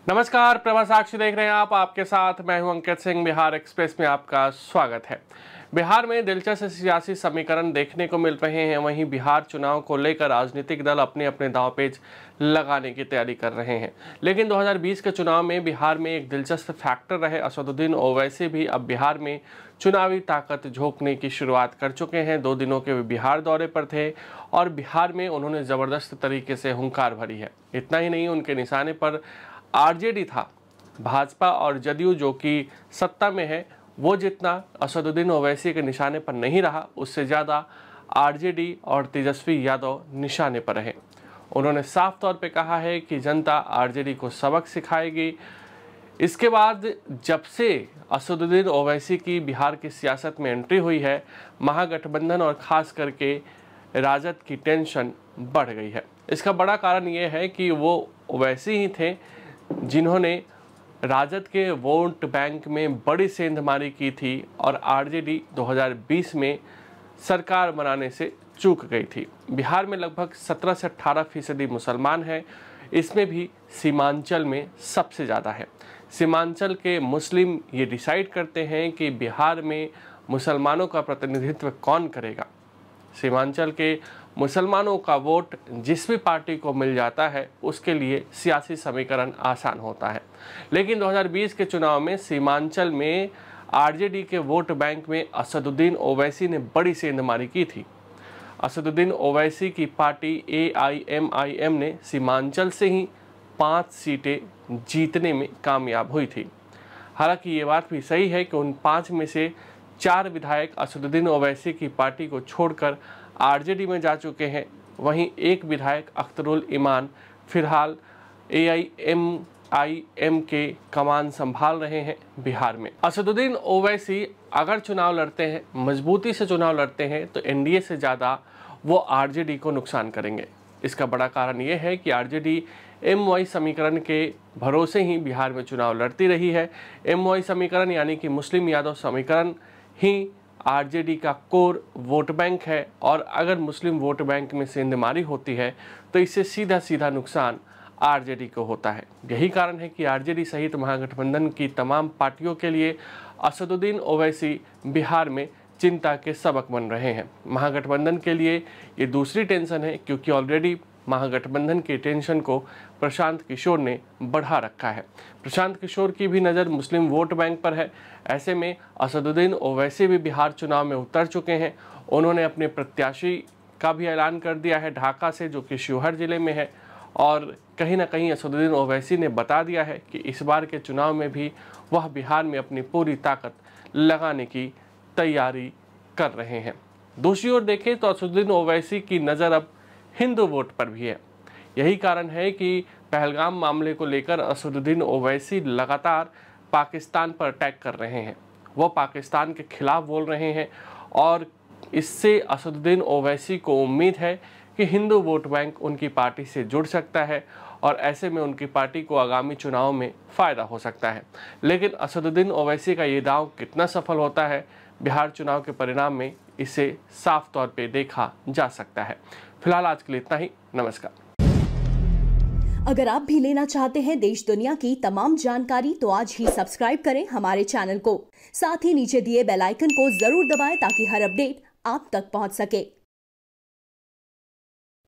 नमस्कार, प्रभा साक्षी देख रहे हैं आप। आपके साथ मैं हूं अंकित सिंह। बिहार एक्सप्रेस में आपका स्वागत है। बिहार में दिलचस्प सियासी समीकरण देखने को मिल रहे हैं। वहीं बिहार चुनाव को लेकर राजनीतिक दल अपने अपने दांवपेच लगाने की तैयारी कर रहे हैं। लेकिन 2020 के चुनाव में बिहार में एक दिलचस्प फैक्टर रहे असदुद्दीन ओवैसी भी अब बिहार में चुनावी ताकत झोंकने की शुरुआत कर चुके हैं। 2 दिनों के बिहार दौरे पर थे और बिहार में उन्होंने ज़बरदस्त तरीके से हुंकार भरी है। इतना ही नहीं, उनके निशाने पर आरजेडी था। भाजपा और जदयू जो कि सत्ता में है, वो जितना असदुद्दीन ओवैसी के निशाने पर नहीं रहा, उससे ज़्यादा आरजेडी और तेजस्वी यादव निशाने पर रहे। उन्होंने साफ तौर पे कहा है कि जनता आरजेडी को सबक सिखाएगी। इसके बाद जब से असदुद्दीन ओवैसी की बिहार की सियासत में एंट्री हुई है, महागठबंधन और ख़ास करके राजद की टेंशन बढ़ गई है। इसका बड़ा कारण ये है कि वो ओवैसी ही थे जिन्होंने राजद के वोट बैंक में बड़ी सेंधमारी की थी और आरजेडी 2020 में सरकार बनाने से चूक गई थी। बिहार में लगभग 17 से 18% मुसलमान हैं। इसमें भी सीमांचल में सबसे ज़्यादा है। सीमांचल के मुस्लिम ये डिसाइड करते हैं कि बिहार में मुसलमानों का प्रतिनिधित्व कौन करेगा। सीमांचल के मुसलमानों का वोट जिस भी पार्टी को मिल जाता है, उसके लिए सियासी समीकरण आसान होता है। लेकिन 2020 के चुनाव में सीमांचल में आरजेडी के वोट बैंक में असदुद्दीन ओवैसी ने बड़ी सेंधमारी की थी। असदुद्दीन ओवैसी की पार्टी AIMIM ने सीमांचल से ही 5 सीटें जीतने में कामयाब हुई थी। हालांकि ये बात भी सही है कि उन 5 में से 4 विधायक असदुद्दीन ओवैसी की पार्टी को छोड़कर आरजेडी में जा चुके हैं। वहीं एक विधायक अख्तरुल ईमान फिलहाल AIMIM के कमान संभाल रहे हैं बिहार में। असदुद्दीन ओवैसी अगर चुनाव लड़ते हैं, मजबूती से चुनाव लड़ते हैं, तो एनडीए से ज़्यादा वो आरजेडी को नुकसान करेंगे। इसका बड़ा कारण ये है कि आरजेडी MY समीकरण के भरोसे ही बिहार में चुनाव लड़ती रही है। MY समीकरण यानी कि मुस्लिम यादव समीकरण ही आरजेडी का कोर वोट बैंक है और अगर मुस्लिम वोट बैंक में सेंधमारी होती है तो इससे सीधा सीधा नुकसान आरजेडी को होता है। यही कारण है कि आरजेडी सहित महागठबंधन की तमाम पार्टियों के लिए असदुद्दीन ओवैसी बिहार में चिंता के सबक बन रहे हैं। महागठबंधन के लिए ये दूसरी टेंशन है, क्योंकि ऑलरेडी महागठबंधन की टेंशन को प्रशांत किशोर ने बढ़ा रखा है। प्रशांत किशोर की भी नज़र मुस्लिम वोट बैंक पर है। ऐसे में असदुद्दीन ओवैसी भी बिहार चुनाव में उतर चुके हैं। उन्होंने अपने प्रत्याशी का भी ऐलान कर दिया है ढाका से, जो कि शिवहर जिले में है। और कहीं ना कहीं असदुद्दीन ओवैसी ने बता दिया है कि इस बार के चुनाव में भी वह बिहार में अपनी पूरी ताकत लगाने की तैयारी कर रहे हैं। दूसरी ओर देखें तो असदुद्दीन ओवैसी की नज़र अब हिंदू वोट पर भी है। यही कारण है कि पहलगाम मामले को लेकर असदुद्दीन ओवैसी लगातार पाकिस्तान पर अटैक कर रहे हैं। वो पाकिस्तान के खिलाफ बोल रहे हैं और इससे असदुद्दीन ओवैसी को उम्मीद है कि हिंदू वोट बैंक उनकी पार्टी से जुड़ सकता है और ऐसे में उनकी पार्टी को आगामी चुनाव में फ़ायदा हो सकता है। लेकिन असदुद्दीन ओवैसी का ये दांव कितना सफल होता है, बिहार चुनाव के परिणाम में इसे साफ तौर पे देखा जा सकता है। फिलहाल आज के लिए इतना ही। नमस्कार। अगर आप भी लेना चाहते हैं देश दुनिया की तमाम जानकारी, तो आज ही सब्सक्राइब करें हमारे चैनल को। साथ ही नीचे दिए बेल आइकन को जरूर दबाएं ताकि हर अपडेट आप तक पहुंच सके।